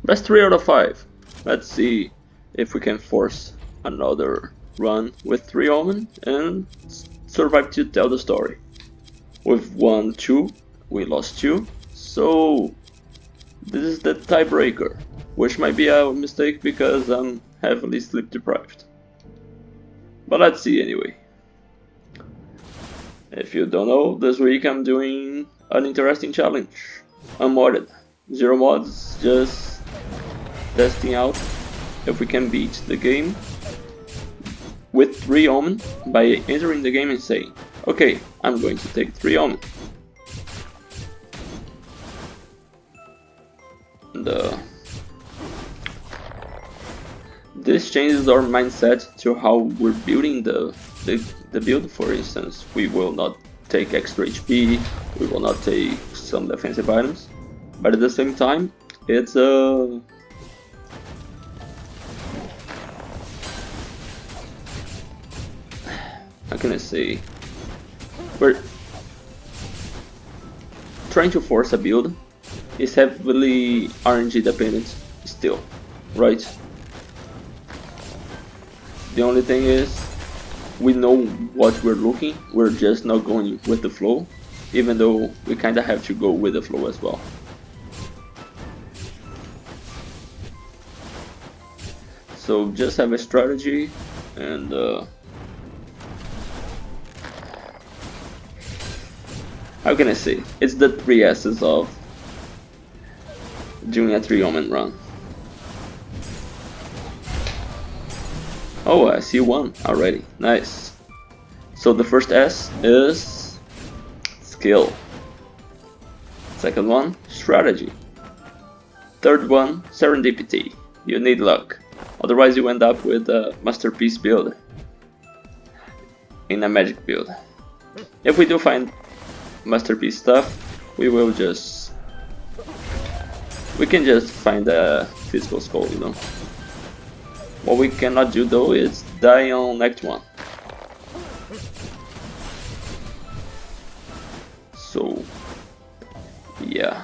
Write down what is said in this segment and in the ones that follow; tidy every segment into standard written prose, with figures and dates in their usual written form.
That's 3 out of 5. Let's see if we can force another run with 3 Omen and survive to tell the story. We've won 2, we lost 2, so this is the tiebreaker, which might be a mistake because I'm heavily sleep deprived. But let's see anyway. If you don't know, this week I'm doing an interesting challenge. Unmodded. 0 mods, just testing out if we can beat the game with 3 Omen by entering the game and saying, okay, I'm going to take 3 Omen. And, this changes our mindset to how we're building the build. For instance, we will not take extra HP, we will not take some defensive items, but at the same time, it's a how can I say? We're trying to force a build. It's heavily RNG dependent still, right? The only thing is, we know what we're looking, we're just not going with the flow, even though we kinda have to go with the flow as well. So just have a strategy and how can I say? It's the 3 S's of doing a 3 Omen run. Oh, I see 1 already. Nice. So the first S is skill. Second one, strategy. Third one, serendipity. You need luck. Otherwise you end up with a masterpiece build in a magic build. If we do find masterpiece stuff, we can just find a physical skull, you know. What we cannot do though is die on Act 1. So, yeah.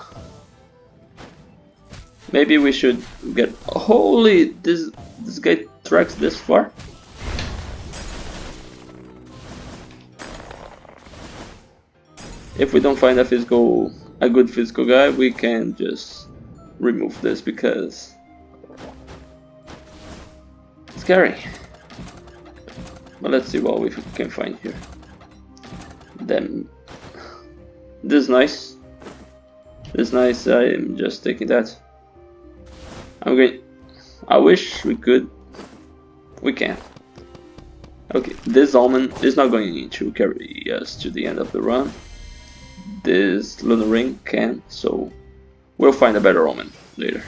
Maybe we should get... Holy, this guy tracks this far? If we don't find a good physical guy, we can just remove this because it's scary. But let's see what we can find here. Then this is nice. This is nice. I'm just taking that. I wish we could. We can. Okay, this Omen is not going to carry us to the end of the run. This Lunar Ring can, so we'll find a better Omen later.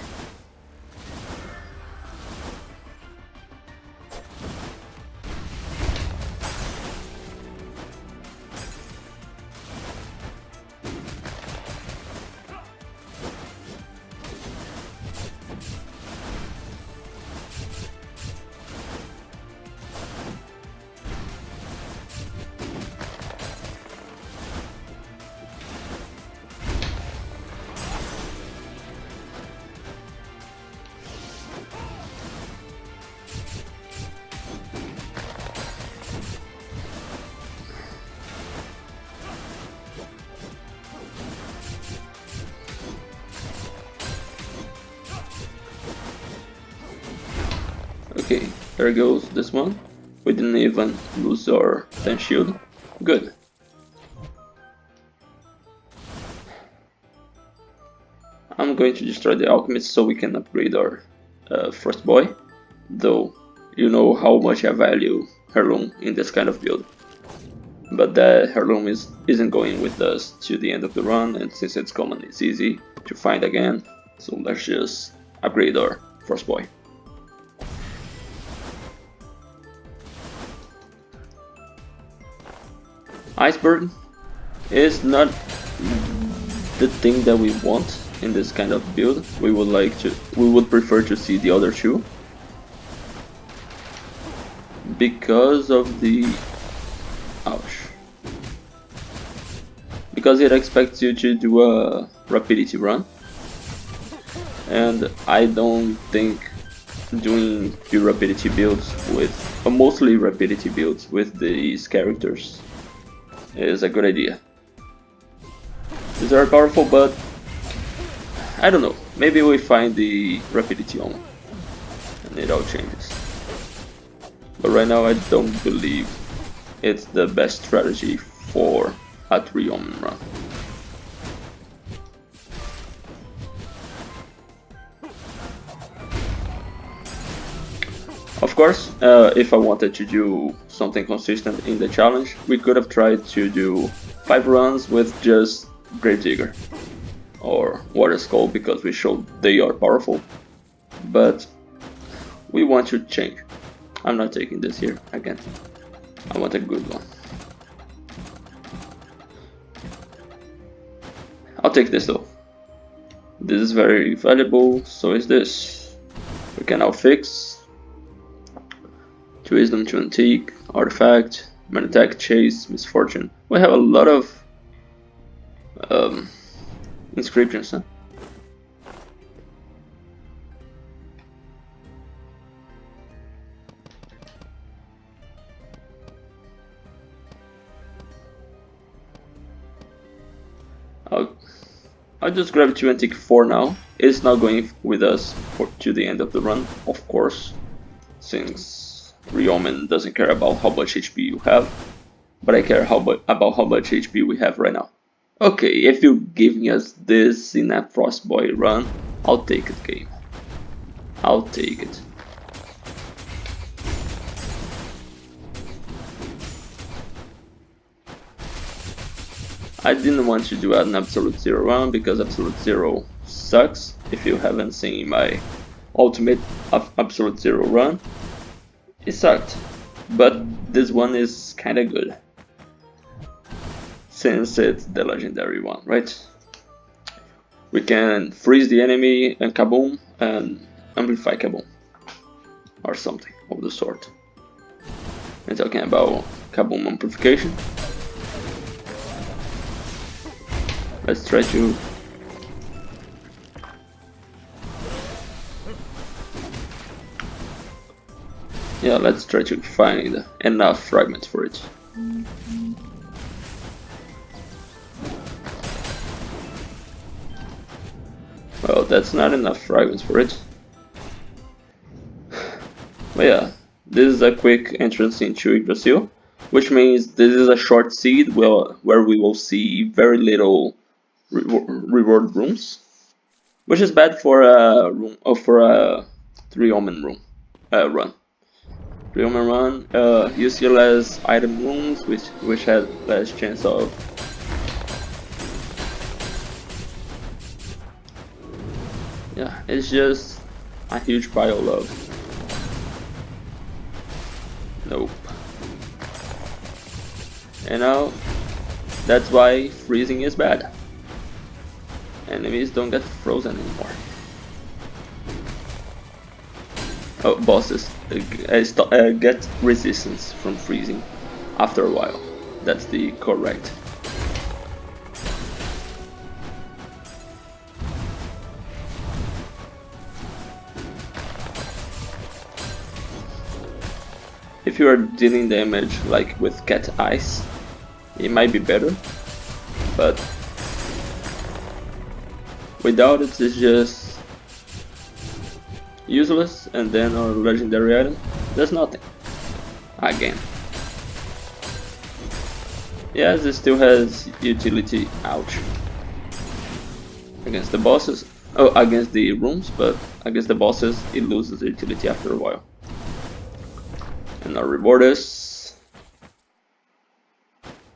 Okay, there goes this one. We didn't even lose our 10 shield. Good. I'm going to destroy the alchemist so we can upgrade our first boy. Though, you know how much I value Heirloom in this kind of build. But the Heirloom isn't going with us to the end of the run, and since it's common, it's easy to find again. So let's just upgrade our first boy. Iceberg is not the thing that we want in this kind of build. We would prefer to see the other two because of the because it expects you to do a rapidity run, and I don't think doing pure rapidity builds with, mostly rapidity builds with these characters is a good idea. These are powerful, but I don't know, maybe we find the rapidity Omen and it all changes. But right now I don't believe it's the best strategy for a 3 Omen run. Of course, if I wanted to do something consistent in the challenge, we could have tried to do 5 runs with just Gravedigger or Water Skull because we showed they are powerful, but we want to change. I'm not taking this here again. I want a good one. I'll take this though. This is very valuable, so is this. We can now fix. To Wisdom, to Antique, Artifact, Man Attack, Chase, Misfortune. We have a lot of inscriptions, huh? I'll just grab 2 Antique for now. It's not going with us to the end of the run, of course, since Omen doesn't care about how much HP you have, but I care about how much HP we have right now. Okay, if you're giving us this in a Frostboy run, I'll take it, game. I'll take it. I didn't want to do an Absolute Zero run because Absolute Zero sucks. If you haven't seen my ultimate Absolute Zero run, it sucked. But this one is kinda good, since it's the legendary one, right? We can freeze the enemy and Kaboom and amplify Kaboom or something of the sort. We're talking about Kaboom amplification. Let's try to let's try to find enough fragments for it. Well, that's not enough fragments for it. But yeah, this is a quick entrance into Yggdrasil, which means this is a short seed where we will see very little reward rooms, which is bad for a room or for a 3 Omen room run. 3 Omen run, you see less item rooms, which has less chance of it's just a huge pile of nope. And now that's why freezing is bad. Enemies don't get frozen anymore. Oh, bosses get resistance from freezing after a while. That's the correct. If you are dealing damage like with cat ice, it might be better, but without it, it's just useless, and then our legendary item does nothing. Again. Yes, it still has utility, ouch. Against the bosses, against the rooms, but against the bosses it loses utility after a while. And our reward is...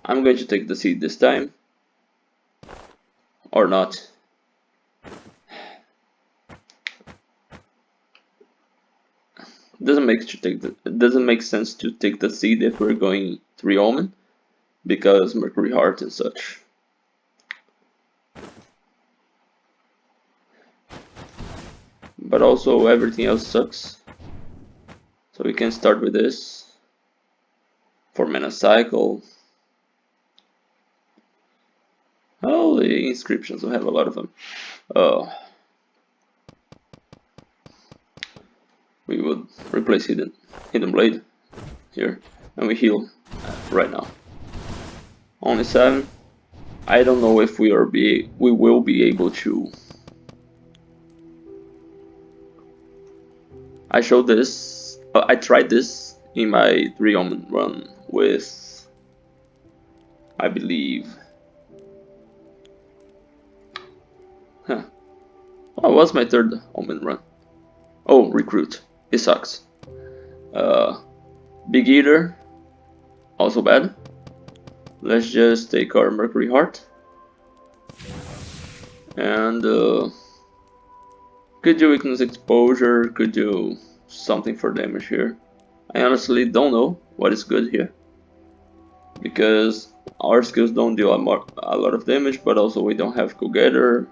I'm going to take the seed this time. Or not. It doesn't make sense to take the seed if we're going 3 Omen, because Mercury Heart and such. But also everything else sucks. So we can start with this. For mana cycle. Oh, the inscriptions, we have a lot of them. Oh. replace hidden blade here, and we heal right now. Only 7. I don't know if we will be able to. I showed this. I tried this in my 3 Omen run with, I believe. What was my 3rd Omen run? Oh, recruit. It sucks. Big Eater. Also bad. Let's just take our Mercury Heart. And could do weakness exposure, could do something for damage here. I honestly don't know what is good here. Because our skills don't do a lot of damage, but also we don't have Go-Getter.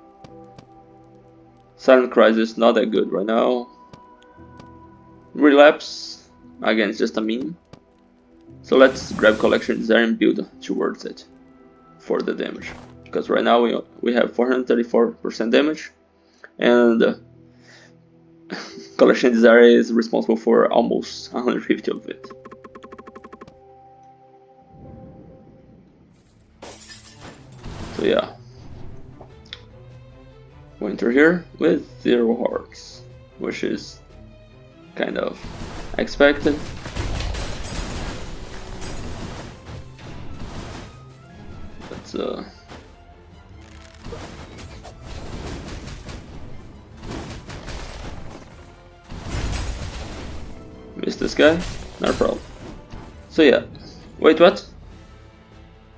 Silent Crisis, not that good right now. Relapse, again, it's just a meme. So let's grab Collection Desire and build towards it for the damage. Because right now we have 434% damage, and Collection Desire is responsible for almost 150 of it. So yeah. Winter here with 0 hearts, which is kind of expected. Let's miss this guy, not a problem. So yeah, wait, what?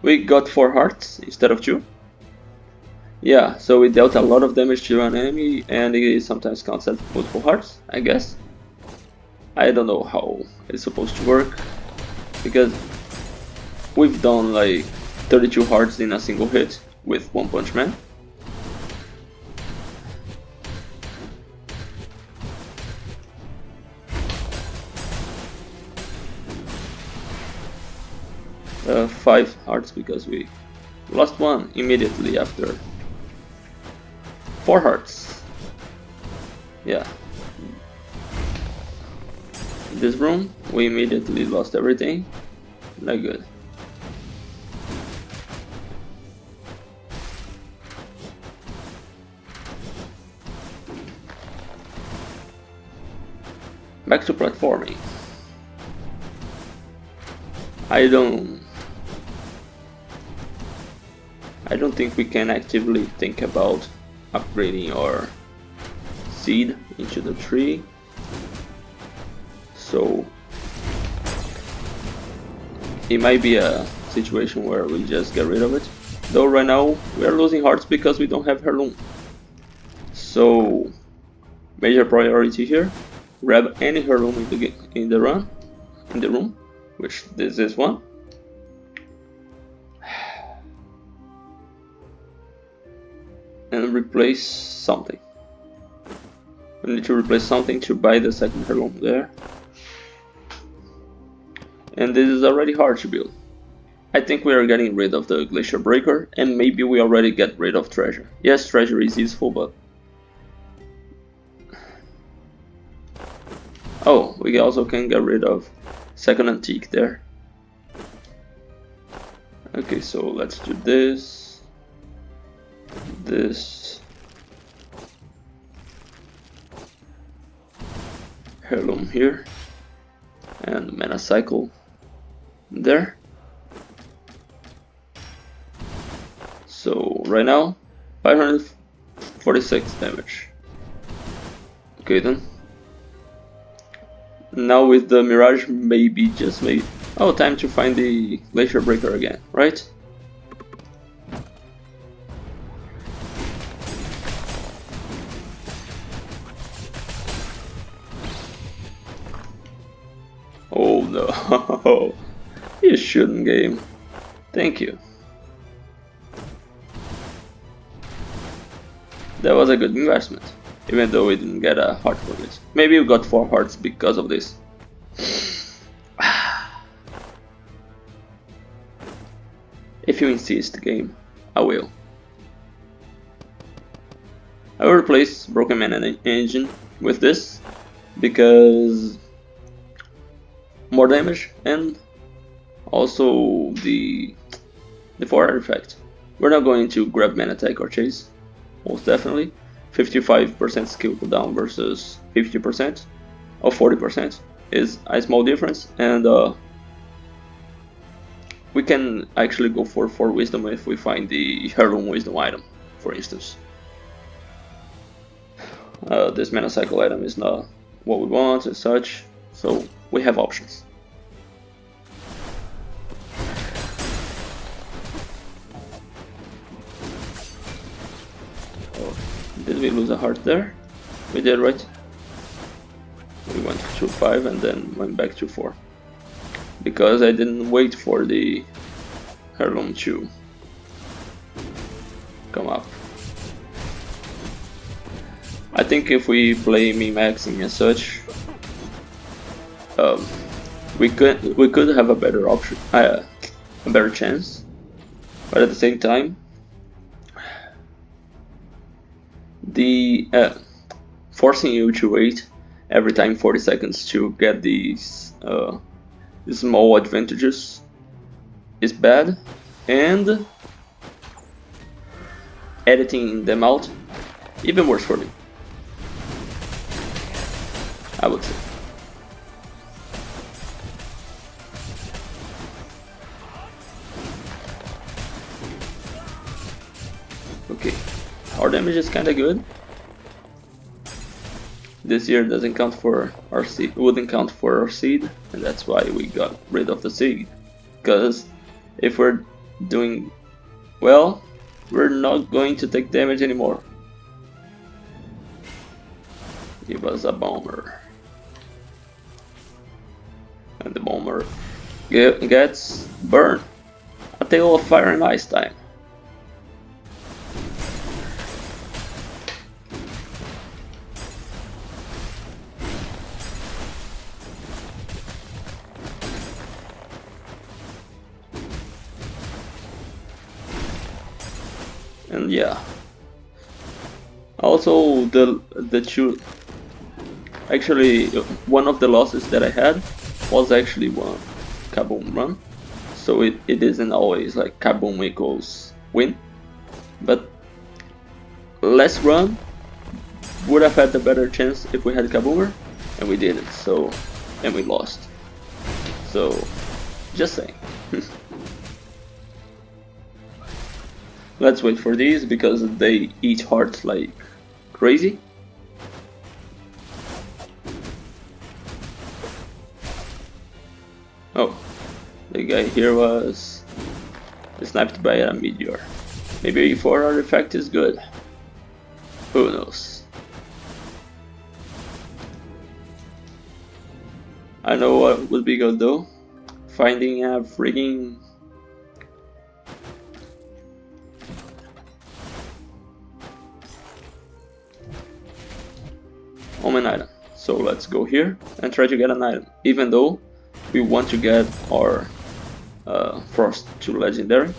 We got 4 hearts instead of 2? Yeah, so we dealt a lot of damage to an enemy, and it sometimes counts as multiple hearts, I guess. I don't know how it's supposed to work, because we've done like 32 hearts in a single hit with One Punch Man. Uh, 5 hearts because we lost 1 immediately after. 4 hearts. Yeah. In this room, we immediately lost everything. Not good. Back to platforming. I don't think we can actively think about upgrading our seed into the tree. So it might be a situation where we just get rid of it. Though right now we are losing hearts because we don't have heirloom. So major priority here. Grab any heirloom in the room, which this is one. And replace something. We need to replace something to buy the 2nd heirloom there. And this is already hard to build. I think we are getting rid of the Glacier Breaker, and maybe we already get rid of treasure. Yes, treasure is useful, but... Oh, we also can get rid of 2nd Antique there. Okay, so let's do this. This heirloom here, and mana cycle there. So right now 546 damage. Okay then. Now with the Mirage, maybe, just maybe. Oh, time to find the Glacier Breaker again, right? Oh no, you shouldn't, game. Thank you. That was a good investment, even though we didn't get a heart from it. Maybe we got 4 hearts because of this. If you insist, game, I will. I will replace Broken Man Engine with this, because more damage, and also the 4 artifact. We're not going to grab man attack or chase, most definitely. 55% skill cooldown versus 50% or 40% is a small difference, and we can actually go for 4 wisdom if we find the heirloom wisdom item, for instance. This mana cycle item is not what we want as such, so we have options. Oh, did we lose a heart there? We did, right? We went to 5 and then went back to 4. Because I didn't wait for the heirloom to come up. I think if we play min-maxing as such, we could have a better option, a better chance. But at the same time, the forcing you to wait every time 40 seconds to get these small advantages is bad, and editing them out even worse for me, I would say. Okay, our damage is kinda good. This year doesn't count for our seed, wouldn't count for our seed, and that's why we got rid of the seed. Because if we're doing well, we're not going to take damage anymore. Give us a bomber. And the bomber gets burned. A tail of fire and ice time. And yeah. Also the two, actually one of the losses that I had was actually one Kaboom run. So it isn't always like Kaboom equals win. But last run would have had the better chance if we had Kaboomer, and we didn't, so, and we lost. So just saying. Let's wait for these because they eat hearts like crazy. Oh, the guy here was sniped by a meteor. Maybe a 4 artifact is good. Who knows? I know what would be good though. Finding a frigging Omen item. So let's go here and try to get an item, even though we want to get our Frost to Legendary.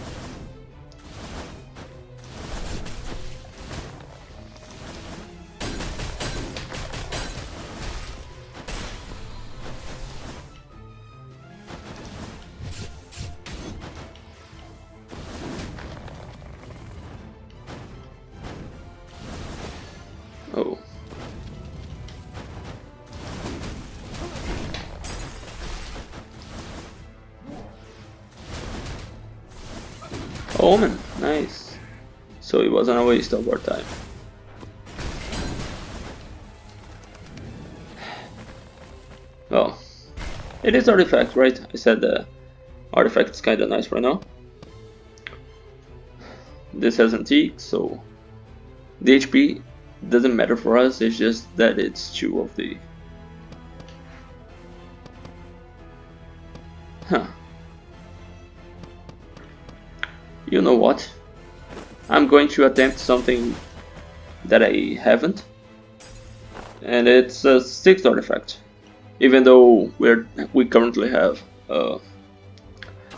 Oh. Omen, nice. So it wasn't a waste of our time. Well, it is artifact, right? I said the artifact is kinda nice right now. This has antique, so the HP doesn't matter for us, it's just that it's 2 of the... Huh. You know what? I'm going to attempt something that I haven't, and it's a 6th artifact. Even though we currently have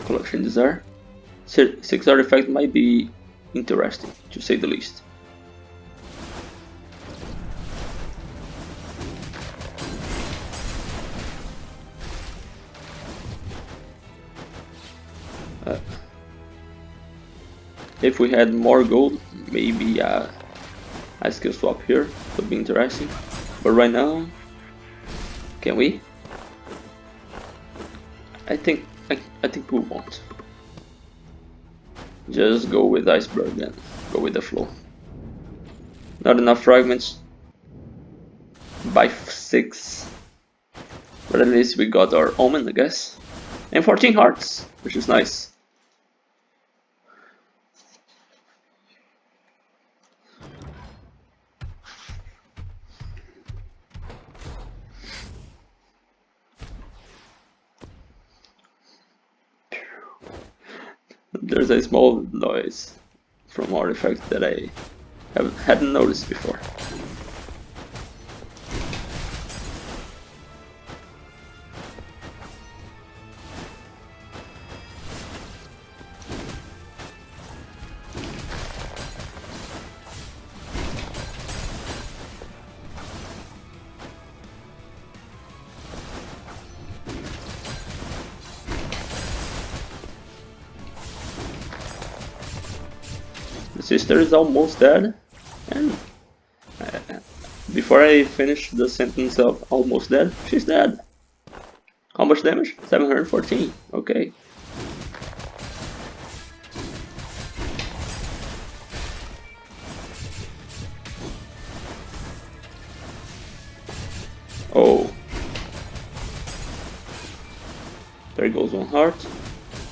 collection desire, 6th artifact might be interesting, to say the least. If we had more gold, maybe a skill swap here would be interesting. But right now, can we? I think we won't. Just go with iceberg and go with the flow. Not enough fragments by 6, but at least we got our Omen, I guess, and 14 hearts, which is nice. There's a small noise from artifacts that I hadn't noticed before. The sister is almost dead, and before I finish the sentence of almost dead, she's dead. How much damage? 714. Okay. Oh. There goes one heart.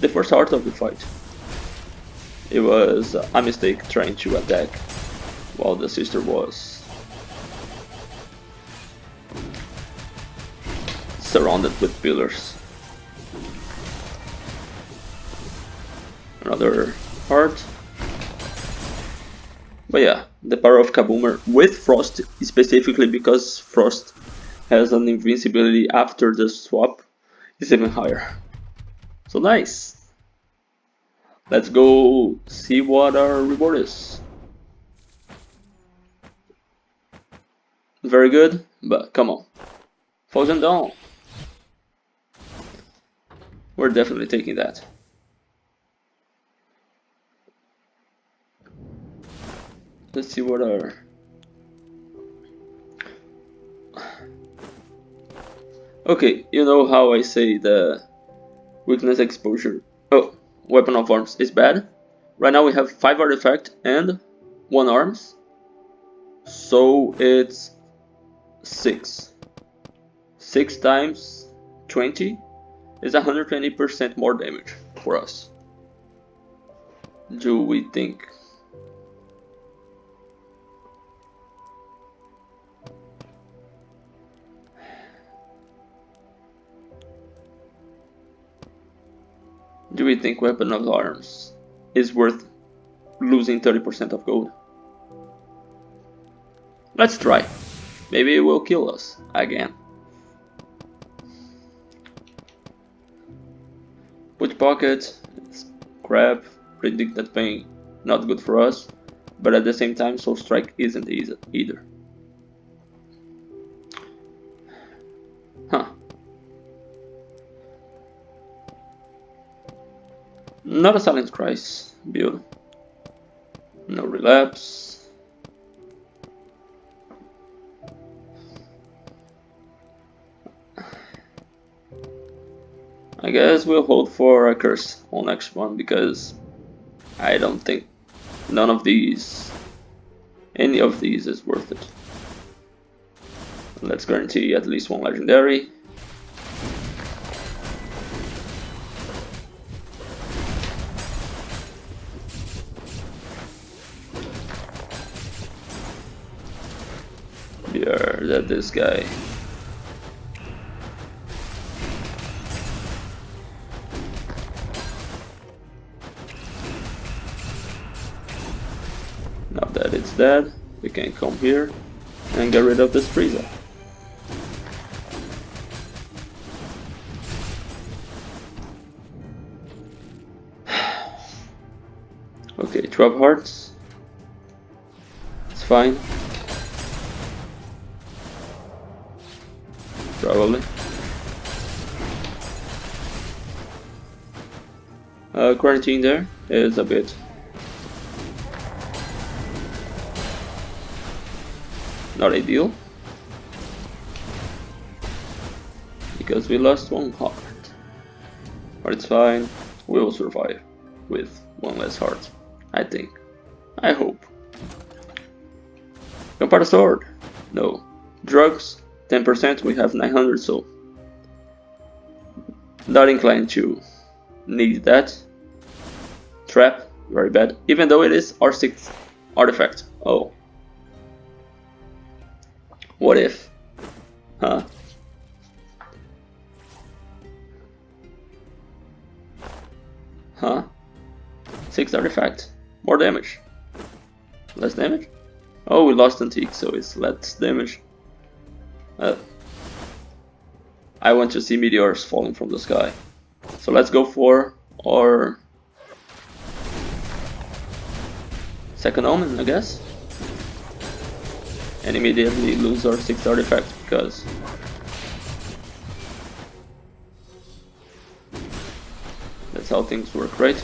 The first heart of the fight. It was a mistake trying to attack while the sister was surrounded with pillars. Another heart. But yeah, the power of Kaboomer with Frost, specifically because Frost has an invincibility after the swap, is even higher. So nice! Let's go see what our reward is. Very good, but come on. Frozen Dawn. We're definitely taking that. Let's see what our... Okay, you know how I say the weakness exposure. Oh, weapon of arms is bad. Right now we have 5 artifact and 1 arms. So it's 6. 6 times 20 is 120% more damage for us. Do we think? Do we think weapon of arms is worth losing 30% of gold? Let's try. Maybe it will kill us again. Put pocket, crap, predict that pain, not good for us, but at the same time soul strike isn't easy either. Huh. Not a silent cries build. No relapse. I guess we'll hold for a curse on next one because I don't think any of these is worth it. Let's guarantee at least 1 legendary. Yeah, that this guy. Now that it's dead, we can come here and get rid of this Frieza. Okay, 12 hearts. It's fine. Probably. Quarantine there is a bit Not ideal. Because we lost one heart. But it's fine. We will survive with one less heart. I think. I hope. Gunpowder sword. No. Drugs. 10%. We have 900, so not inclined to need that. Trap. Very bad. Even though it is our 6th artifact. Oh. What if? Huh? Huh? 6th artifact. More damage. Less damage? Oh, we lost Antique, so it's less damage. I want to see meteors falling from the sky. So let's go for our second Omen, I guess. And immediately lose our 6th artifact because that's how things work, right?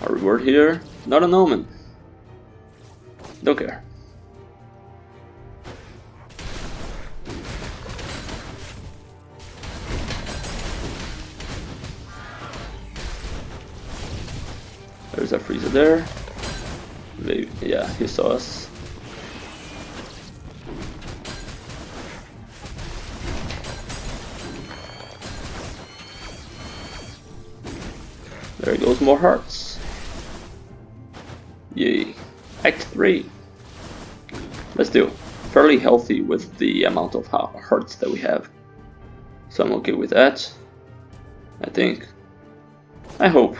Our reward here, not an Omen. Don't care. There's a freezer there. Maybe, yeah, he saw us. There goes more hearts. Yay. Act 3. Let's do. Fairly healthy with the amount of hearts that we have. So I'm okay with that. I think. I hope.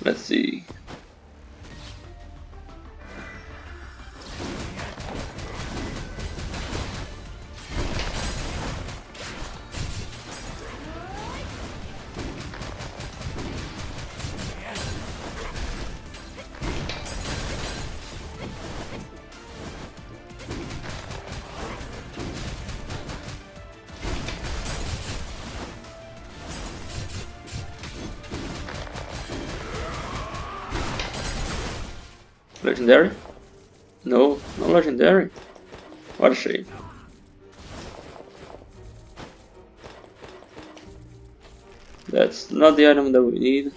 Let's see. Legendary? No, no legendary. What a shame. That's not the item that we need,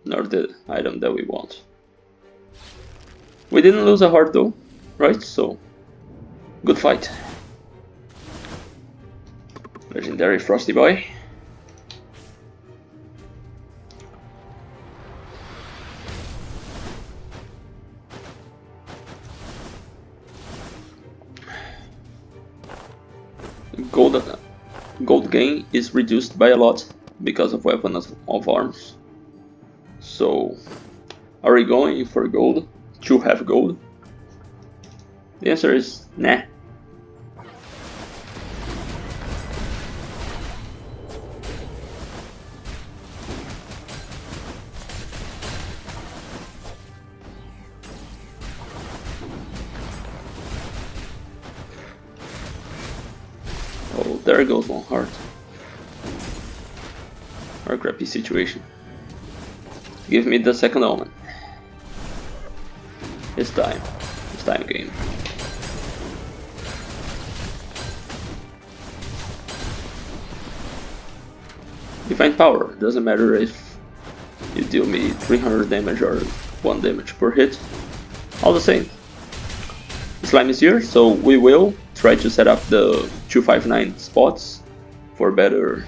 nor the item that we want. We didn't lose a heart though, right? So, good fight. Legendary Frosty Boy. Gold gain is reduced by a lot because of weapons of arms. So, are we going for gold? To have gold? The answer is nah. Oh, there goes one heart. Our crappy situation. Give me the second Omen. It's time. It's time game. Divine Power. Doesn't matter if you deal me 300 damage or 1 damage per hit. All the same. Slime is here, so we will try to set up the 259 spots for better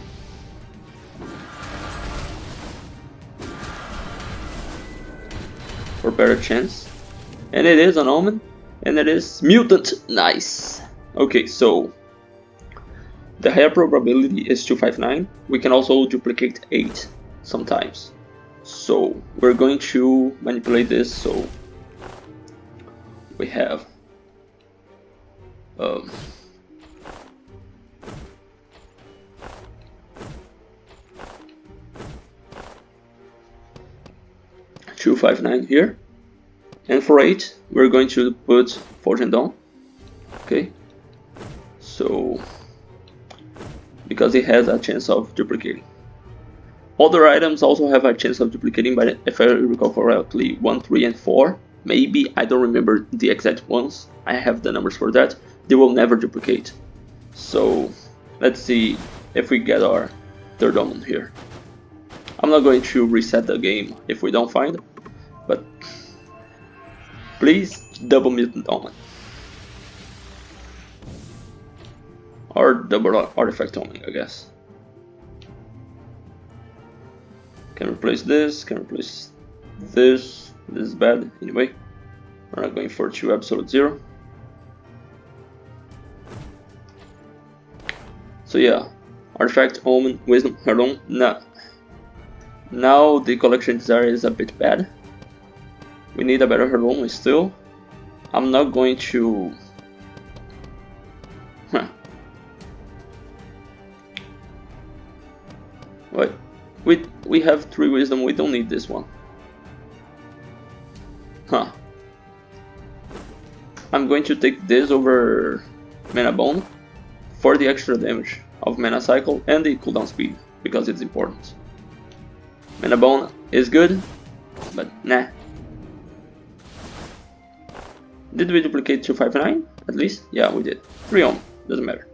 chance. And it is an Omen, and it is mutant. Nice. Okay, so the higher probability is 259. We can also duplicate 8 sometimes. So we're going to manipulate this so we have 259 here, and for 8 we're going to put Fortune Dawn. Okay, so because it has a chance of duplicating. Other items also have a chance of duplicating, but if I recall correctly, 1, 3, and 4, maybe, I don't remember the exact ones, I have the numbers for that, they will never duplicate. So let's see if we get our third Omen here. I'm not going to reset the game if we don't find it, but please double Mutant Omen. Or double Artifact Omen, I guess. Can replace this, can replace this. This is bad anyway. We're not going for 2 Absolute 0. So yeah, Artifact, Omen, Wisdom, Heirloom. Now the collection desire is a bit bad. We need a better Heirloom still. I'm not going to... What? We have 3 Wisdom, we don't need this one. I'm going to take this over Mana Bone for the extra damage of Mana Cycle and the cooldown speed, because it's important. Mana Bone is good, but nah. Did we duplicate 259 at least? Yeah, we did. 3 Omen, doesn't matter.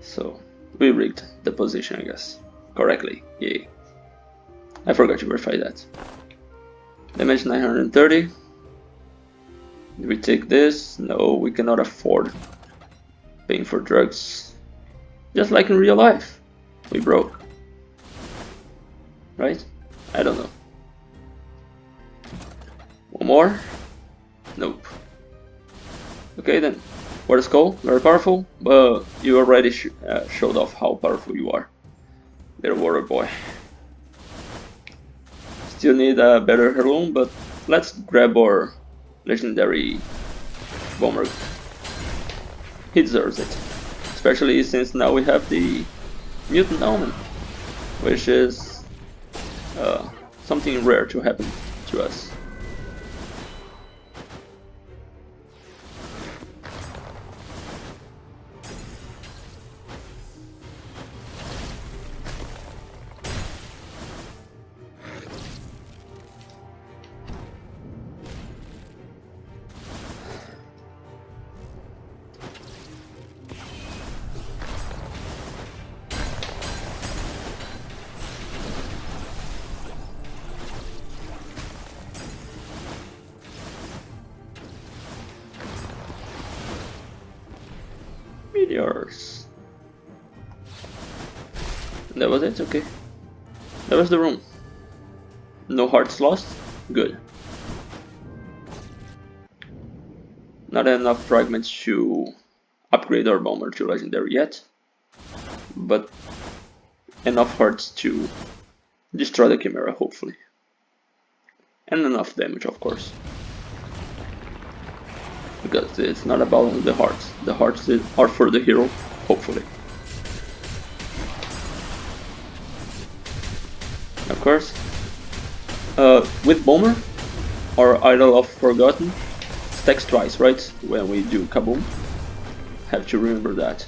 So we rigged the position, I guess, correctly. Yay. I forgot to verify that. Damage 930. Did we take this? No, we cannot afford paying for drugs. Just like in real life. We broke. Right? I don't know. One more? Nope. Okay then. For the Skul, very powerful, but you already showed off how powerful you are, little water boy. Still need a better Heirloom, but let's grab our legendary bomber. He deserves it, especially since now we have the Mutant Omen, which is something rare to happen to us. Meteors. That was it? Okay. That was the room. No hearts lost? Good. Not enough fragments to upgrade our bomber to legendary yet, but enough hearts to destroy the Chimera, hopefully. And enough damage, of course. Because it's not about the hearts. The hearts are for the hero, hopefully. Of course. With Bomber, our Idol of Forgotten stacks twice, right? When we do Kaboom. Have to remember that.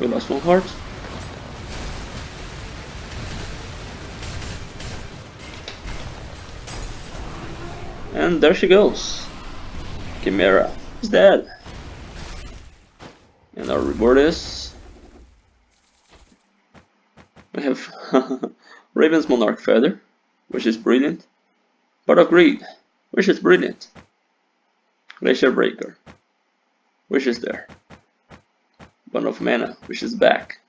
We lost 1 heart. And there she goes. Chimera is dead. And our reward is... we have Raven's Monarch Feather, which is brilliant. Pot of Greed, which is brilliant. Glacier Breaker, which is there. Bond of Mana, which is back.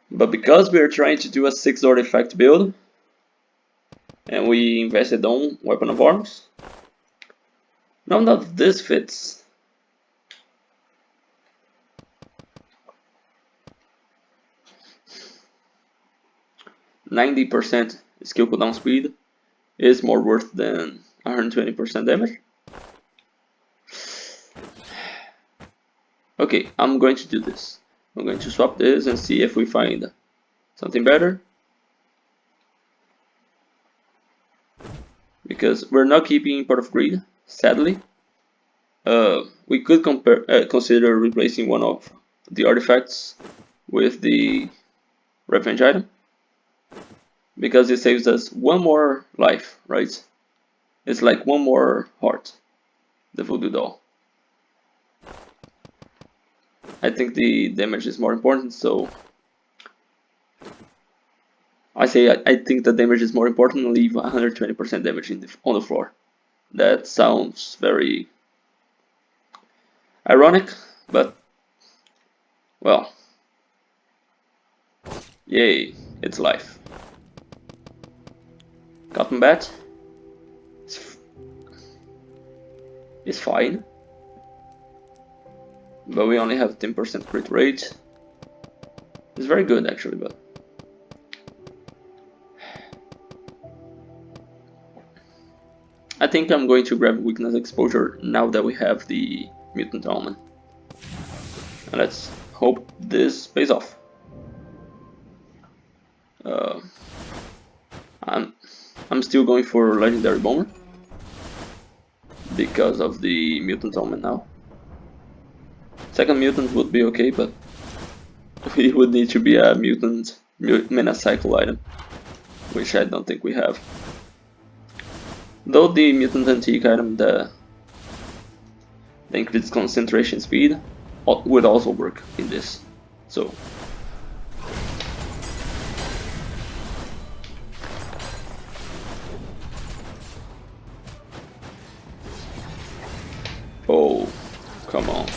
But because we are trying to do a 6 artifact build, and we invested on Weapon of Arms, none of this fits. 90% skill cooldown speed is more worth than 120% damage. Okay, I'm going to do this. I'm going to swap this and see if we find something better. because we're not keeping Part of Greed, sadly. We could consider replacing one of the artifacts with the revenge item, because it saves us one more life, right? It's like one more heart, the voodoo doll. I think the damage is more important, so I think the damage is more important and leave 120% damage on the floor. That sounds very ironic, but well, yay, it's life. Cotton Bat is fine, but we only have 10% crit rate. It's very good actually, but I think I'm going to grab weakness exposure now that we have the mutant Omen. And let's hope this pays off. I'm still going for legendary bomber because of the mutant Omen now. Second mutant would be okay, but it would need to be a mutant mana cycle item, which I don't think we have. Though the mutant antique item, the increased concentration speed, would also work in this. So oh, come on.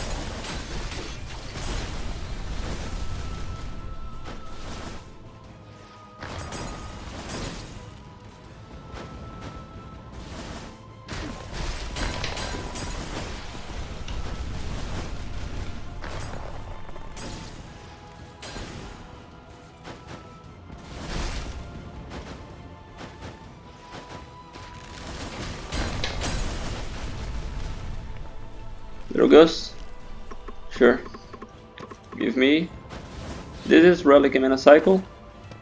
There it goes. Sure. Give me. This is Relic and Mana Cycle.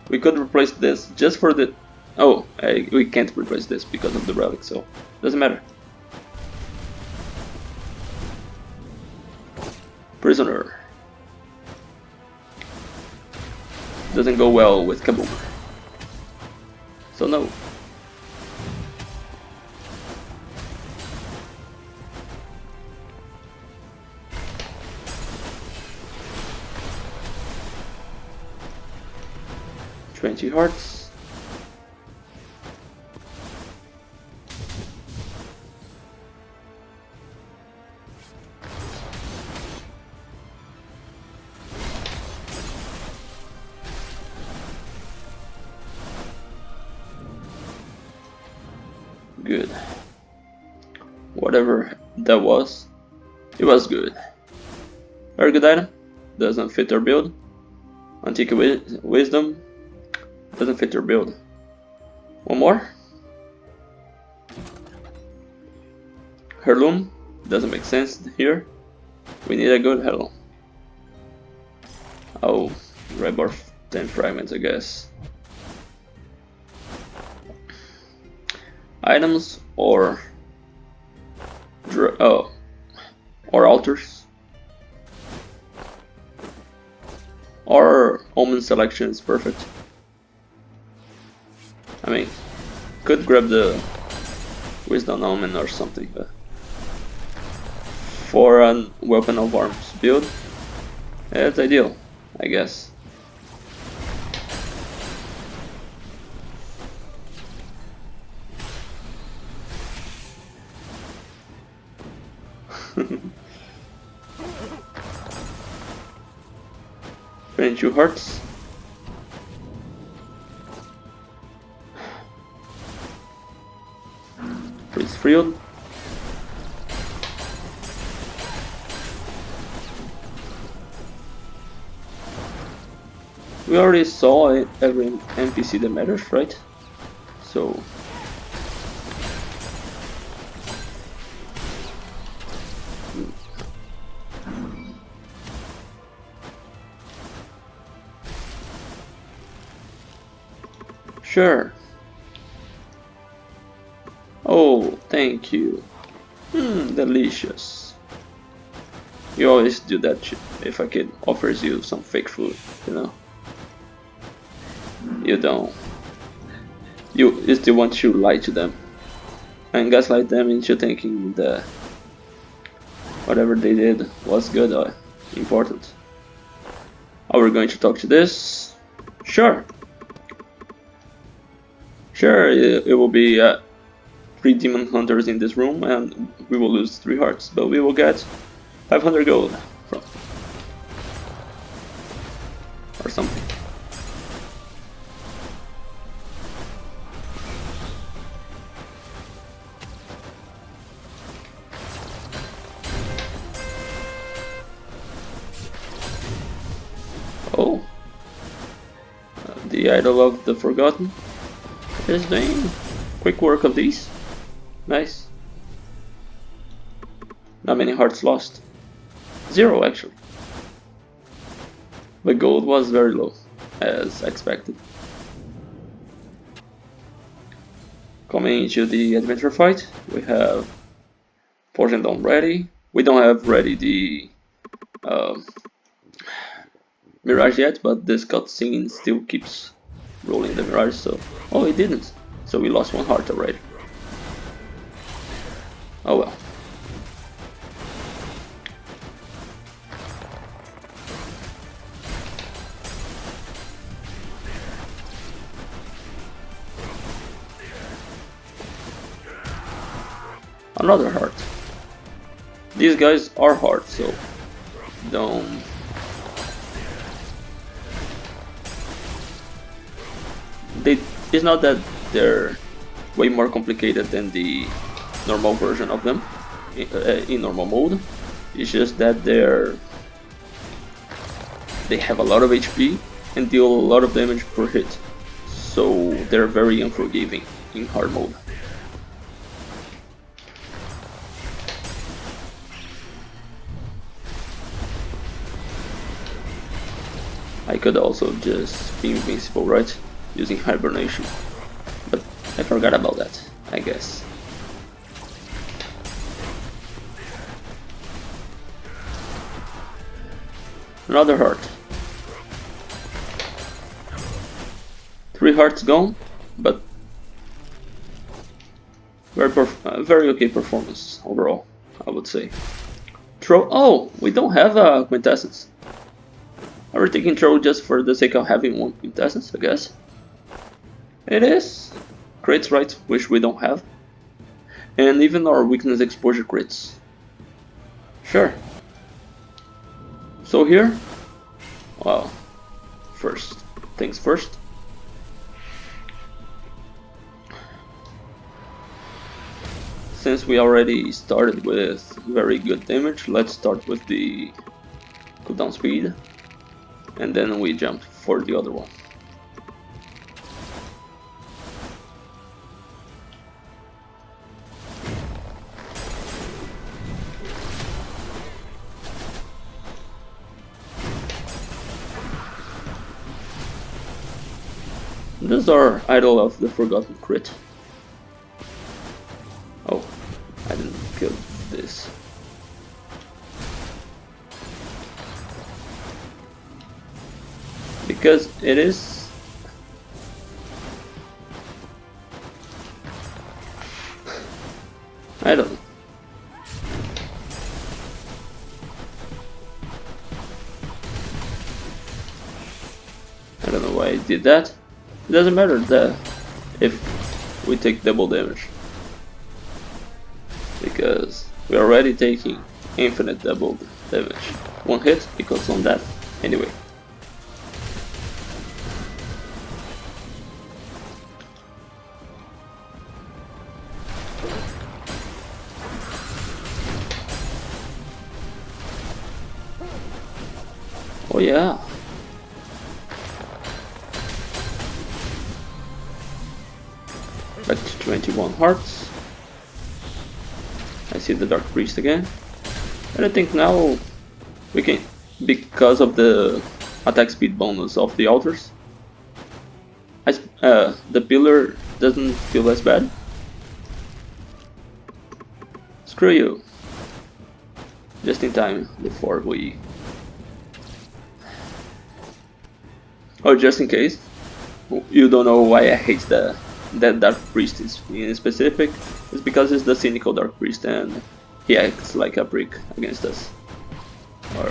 We could replace this just for the... Oh, we can't replace this because of the Relic, so doesn't matter. Prisoner. Doesn't go well with Kaboom. So no. $20 hearts. Good. Whatever that was, it was good. Very good item. Doesn't fit our build. Antique Wisdom. Doesn't fit your build. One more. Heirloom. Doesn't make sense here. We need a good heirloom. Oh, grab our 10 fragments, I guess. Items or or altars. Or Omen selection is perfect. I mean, could grab the Wisdom Omen or something, but for a Weapon of Arms build, it's ideal, I guess. $22 hearts. Freeze Field. We already saw every NPC that matters, right? So sure. Oh, thank you. Delicious. You always do that shit. If a kid offers you some fake food, you know. You don't. You still want to lie to them. And gaslight them into thinking that whatever they did was good or important. Are we going to talk to this? Sure. Sure, it will be 3 demon hunters in this room and we will lose 3 hearts, but we will get 500 gold from or something. Oh, the idol of the forgotten is doing quick work of these. Nice. Not many hearts lost. 0 actually. But gold was very low, as expected. Coming into the adventure fight, we have Potion Dawn ready. We don't have ready the Mirage yet, but this cutscene still keeps rolling the Mirage, so... Oh, it didn't. So we lost 1 heart already. Oh well. Another heart. These guys are hard, so don't... It's not that they're way more complicated than the normal version of them in normal mode. It's just that they have a lot of HP and deal a lot of damage per hit, so they're very unforgiving in hard mode. I could also just be invincible, right? Using hibernation, but I forgot about that, I guess. Another heart. 3 hearts gone, but very okay performance overall, I would say. Oh, we don't have a quintessence. Are we taking Troll just for the sake of having 1 quintessence, I guess? It is. Crits, right, which we don't have. And even our weakness exposure crits. Sure. So here, well, first things first. Since we already started with very good damage, let's start with the cooldown speed. And then we jump for the other one. This is our idol of the forgotten crit. Oh, I didn't kill this. Because it is... I don't know. I don't know why I did that. It doesn't matter if we take double damage. Because we're already taking infinite double damage. 1 hit equals on that anyway. Oh yeah. Back to 21 hearts. I see the Dark Priest again. And I think now we can, because of the attack speed bonus of the altars, the pillar doesn't feel as bad. screw you. Just in time before we... Oh, just in case you don't know why I hate that Dark Priest in specific, it's because he's the cynical Dark Priest and he acts like a brick against us. Or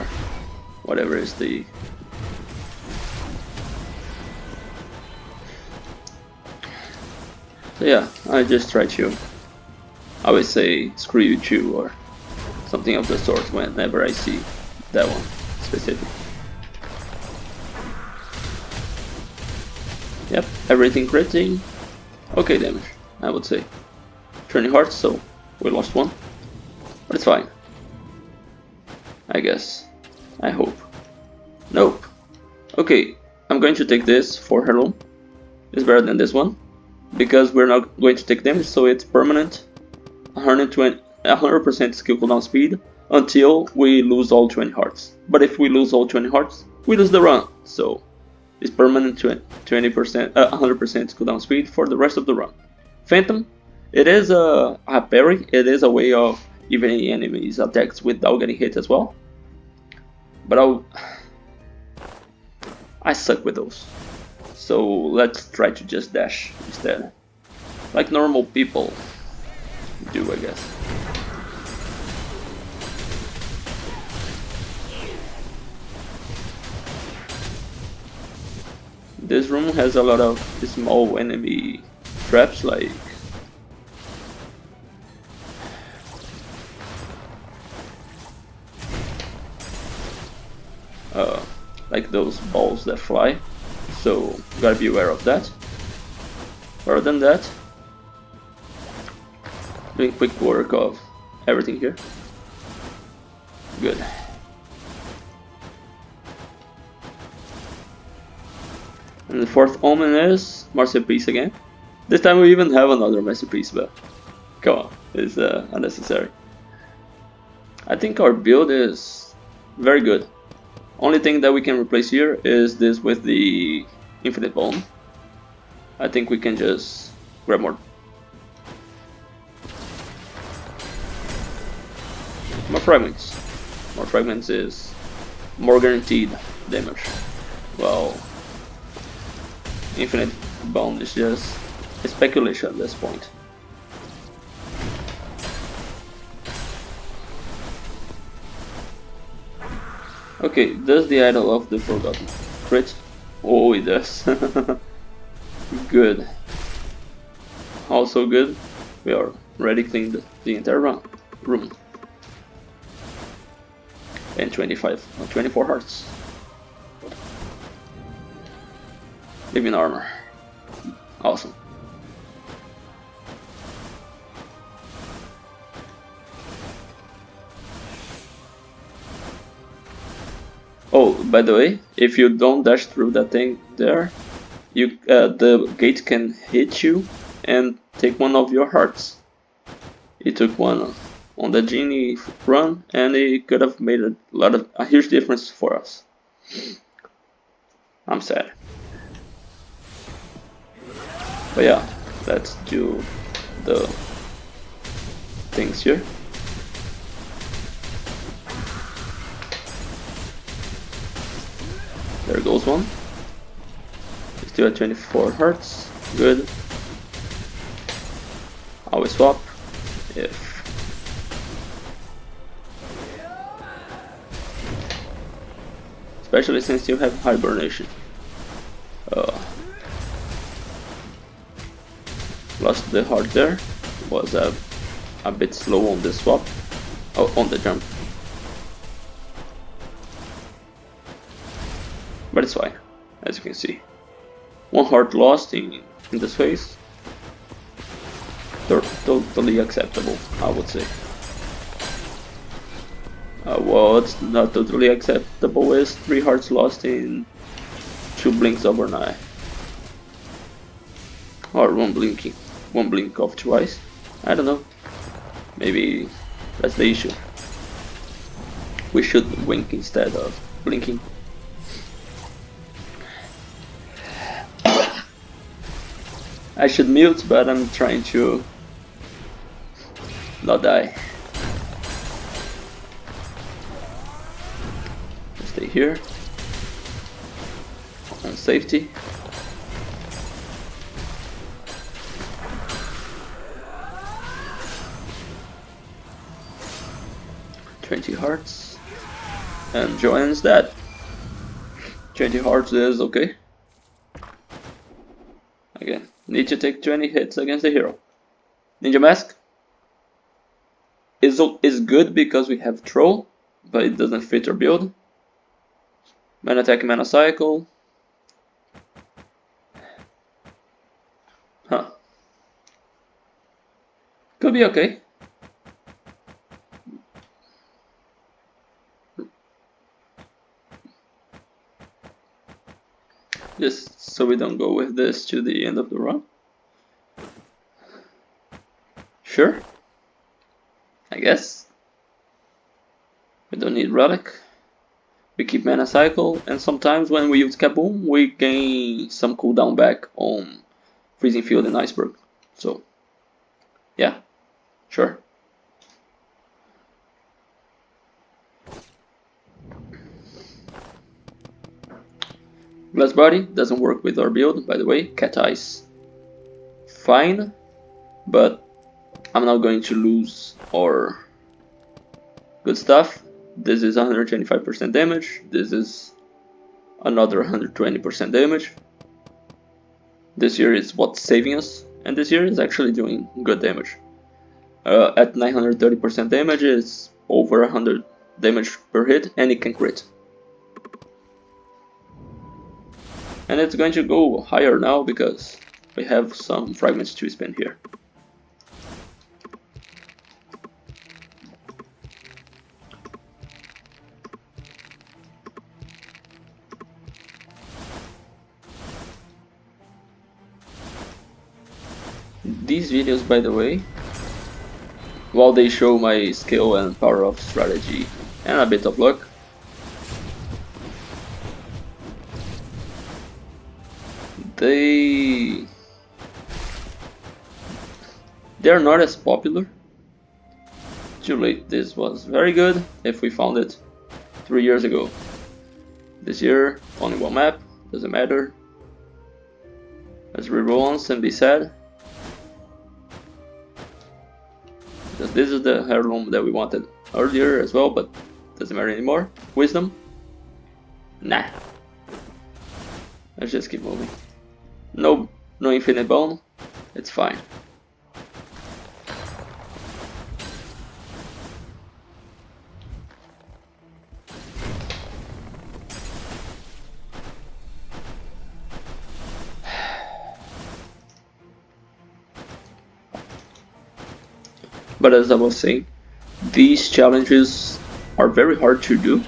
whatever is the... So yeah, I just try to always say screw you too or something of the sort whenever I see that one specific. Yep, everything critting. Okay damage, I would say. 20 hearts, so we lost one. But it's fine. I guess. I hope. Nope. Okay, I'm going to take this for Heirloom. It's better than this one. Because we're not going to take damage, so it's permanent. 100% skill cooldown speed until we lose all 20 hearts. But if we lose all 20 hearts, we lose the run. So it's permanent 100% cooldown speed for the rest of the run. Phantom, it is a parry. It is a way of evening enemies' attacks without getting hit as well. But I suck with those. So let's try to just dash instead. Like normal people do, I guess. This room has a lot of small enemy traps, like those balls that fly, so gotta be aware of that. Other than that, doing quick work of everything here. Good. And the fourth Omen is Masterpiece again. This time we even have another Masterpiece, but come on, it's unnecessary. I think our build is very good. Only thing that we can replace here is this with the Infinite Bone. I think we can just grab more fragments. More fragments is more guaranteed damage. Well, Infinite Bone is just a speculation at this point. Okay, does the Idol of the Forgotten crit? Oh, it does. Good. Also good, we are already cleaned the entire room. And 24 hearts. Living armor. Awesome. Oh, by the way, if you don't dash through that thing there, the gate can hit you and take one of your hearts. It took one on the Genie run, and it could have made a huge difference for us. I'm sad. But yeah, let's do the things here. There goes one. Still at 24 hearts. Good. Always swap if especially since you have hibernation. Lost the heart there. Was a bit slow on the swap. Oh, on the jump. But it's fine, as you can see. One heart lost in this phase. Totally acceptable, I would say. What's not totally acceptable is 3 hearts lost in 2 blinks of an eye. Or one blink of 2 eyes. I don't know. Maybe that's the issue. We should wink instead of blinking. I should mute, but I'm trying to not die. Stay here. On safety. $20 hearts. And Joan's dead. 20 hearts is okay. Again, need to take 20 hits against the hero. Ninja Mask is good because we have Troll, but it doesn't fit our build. Mana attack, mana cycle. Huh. Could be okay. Just so we don't go with this to the end of the run. Sure. I guess. We don't need Relic. We keep mana cycle, and sometimes when we use Kaboom, we gain some cooldown back on Freezing Field and Iceberg. So, yeah, sure. Glass Body doesn't work with our build, by the way. Cat Eyes, fine, but I'm not going to lose our good stuff. This is 125% damage, this is another 120% damage. This here is what's saving us, and this here is actually doing good damage. At 930% damage, it's over 100 damage per hit, and it can crit. And it's going to go higher now because we have some fragments to spend here. These videos, by the way, while they show my skill and power of strategy and a bit of luck, they're not as popular. Too late, this was very good if we found it 3 years ago. This year, only one map, doesn't matter. Let's reroll once and be sad. Because this is the heirloom that we wanted earlier as well, but doesn't matter anymore. Wisdom? Nah. Let's just keep moving. No infinite bone, it's fine. But as I was saying, these challenges are very hard to do,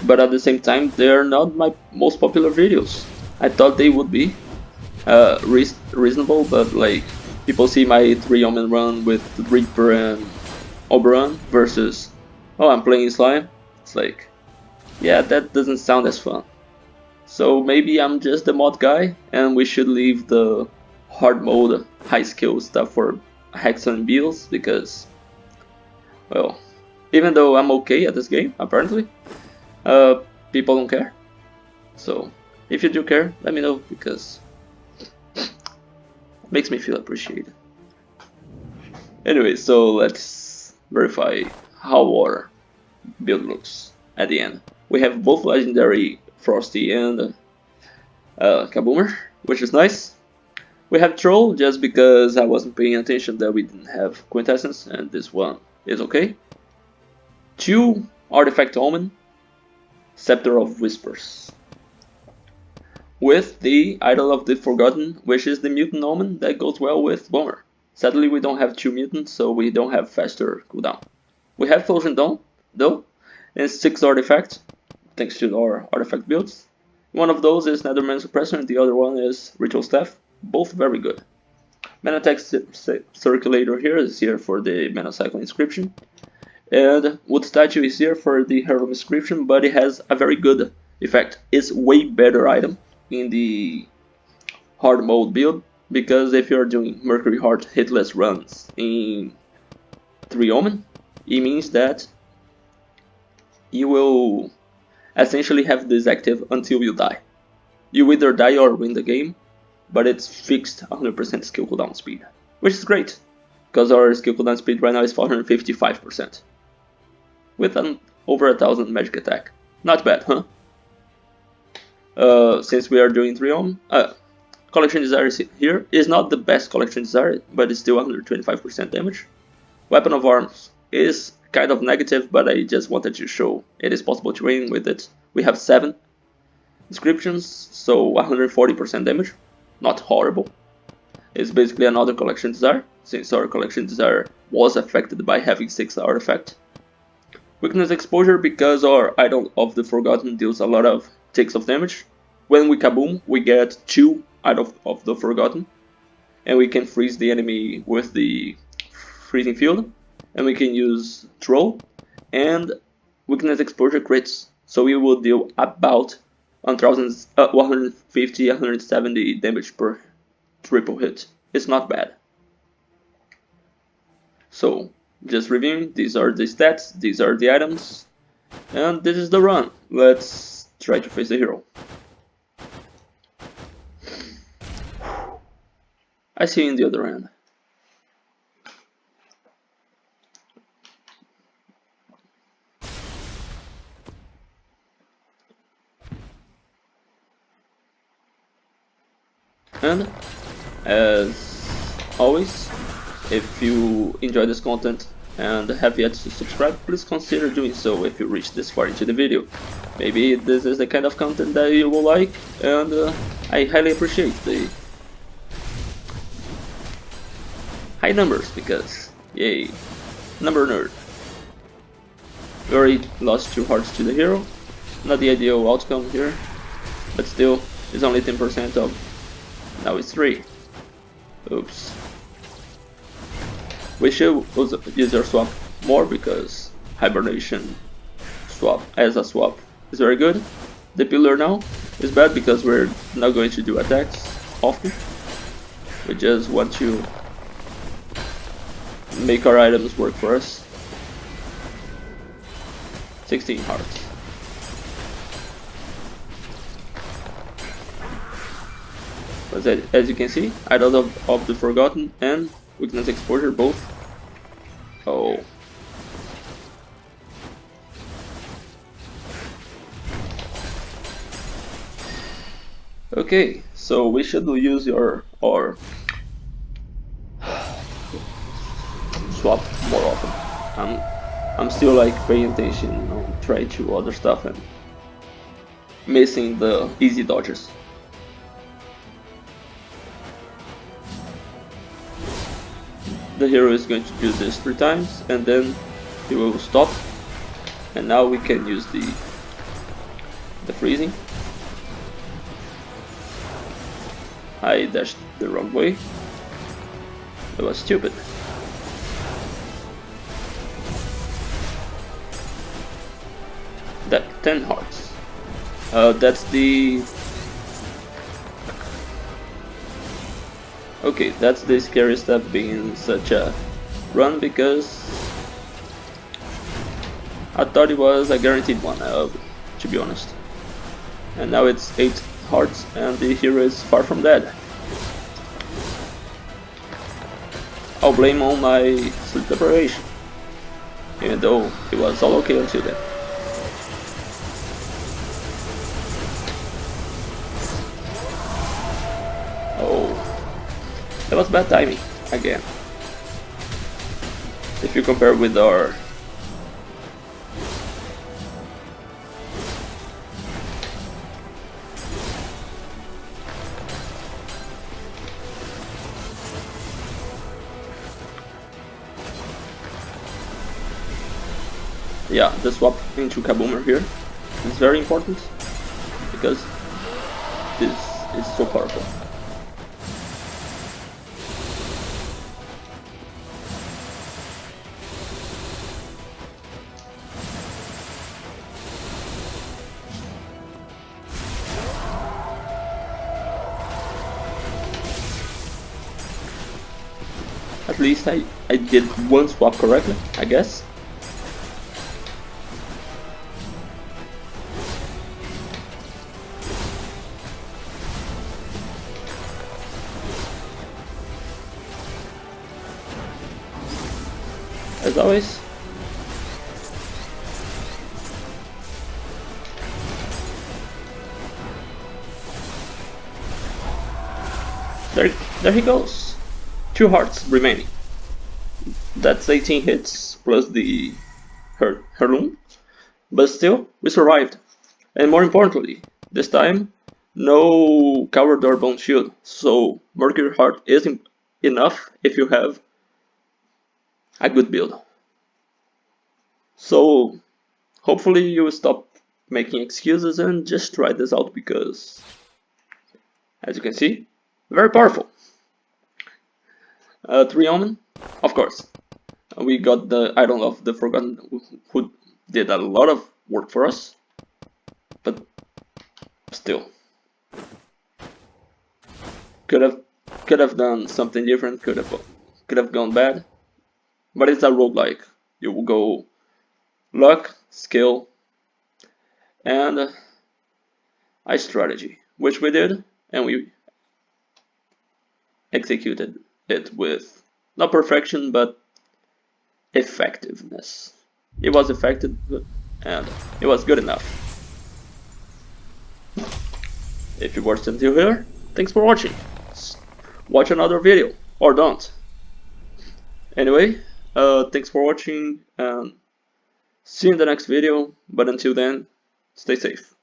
but at the same time they are not my most popular videos. I thought they would be reasonable, but like people see my 3 Omen run with Reaper and Oberon versus, oh, I'm playing Slime. It's like, yeah, that doesn't sound as fun. So maybe I'm just the mod guy and we should leave the hard mode, high skill stuff for hacks and builds, because, well, even though I'm okay at this game, apparently, people don't care. So if you do care, let me know, because it makes me feel appreciated. Anyway, so let's verify how our build looks at the end. We have both legendary Frosty and Kaboomer, which is nice. We have Troll just because I wasn't paying attention that we didn't have Quintessence, and this one is okay. 2 Artifact Omen, Scepter of Whispers, with the Idol of the Forgotten, which is the Mutant Omen that goes well with Bomber. Sadly, we don't have 2 mutants, so we don't have faster cooldown. We have Frozen Dawn, though, and 6 artifacts, thanks to our artifact builds. One of those is Netherman Suppressor, and the other one is Ritual Staff. Both very good. Mana Attack Circulator here is here for the Mana Cycle Inscription. And Wood Statue is here for the Heirloom Inscription, but it has a very good effect. It's way better item in the hard mode build, because if you're doing Mercury Heart hitless runs in 3 Omen, it means that you will essentially have this active until you die. You either die or win the game, but it's fixed 100% skill cooldown speed, which is great, because our skill cooldown speed right now is 455%, with over 1000 magic attack. Not bad, huh? Since we are doing 3 Omen, Collection Desire here is not the best Collection Desire, but it's still 125% damage. Weapon of Arms is kind of negative, but I just wanted to show it is possible to win with it. We have 7 inscriptions, so 140% damage. Not horrible. It's basically another Collection Desire, since our Collection Desire was affected by having 6 artifact. Weakness Exposure, because our Idol of the Forgotten deals a lot of ticks of damage. When we Kaboom, we get 2 Idol of the Forgotten, and we can freeze the enemy with the freezing field, and we can use Troll and Weakness Exposure crits, so we will deal about 150-170 damage per triple hit. It's not bad. So, just reviewing, these are the stats, these are the items, and this is the run. Let's try to face the hero. I see you in the other end. And, as always, if you enjoy this content and have yet to subscribe, please consider doing so if you reach this far into the video. Maybe this is the kind of content that you will like, and I highly appreciate the high numbers, because, yay, number nerd. We already lost 2 hearts to the hero, not the ideal outcome here, but still, it's only 10% of, now it's 3. Oops. We should use our swap more, because hibernation swap as a swap is very good. The pillar now is bad because we're not going to do attacks often. We just want to make our items work for us. 16 hearts. But as you can see, Idol of the Forgotten and Weakness Exposure both. Oh. Okay, so we should use our swap more often. I'm still like paying attention, you know, trying to other stuff and missing the easy dodges. The hero is going to do this 3 times and then he will stop, and now we can use the freezing. I dashed the wrong way. That was stupid. That 10 hearts. That's the... Okay, that's the scariest step being such a run, because I thought it was a guaranteed one, to be honest. And now it's 8 hearts and the hero is far from dead. I'll blame on my sleep deprivation, even though it was all okay until then. That was bad timing, again. If you compare with our... Yeah, the swap into Kaboomer here is very important, because this is so powerful. At least I did one swap correctly, I guess. as always. There he goes. 2 hearts remaining. That's 18 hits plus the heirloom. But still, we survived. And more importantly, this time, no coward or bone shield. So Mercury Heart isn't enough if you have a good build. So hopefully you will stop making excuses and just try this out, because as you can see, very powerful. 3 Omen, of course. We got the Idol of the Forgotten, who did a lot of work for us, but still, could have done something different. Could have gone bad, but it's a roguelike. You will go luck, skill, and a strategy, which we did, and we executed it with not perfection but effectiveness. It was effective and it was good enough. If you watched until here, thanks for watching. Watch another video, or don't. Anyway, thanks for watching and see you in the next video, but until then, stay safe.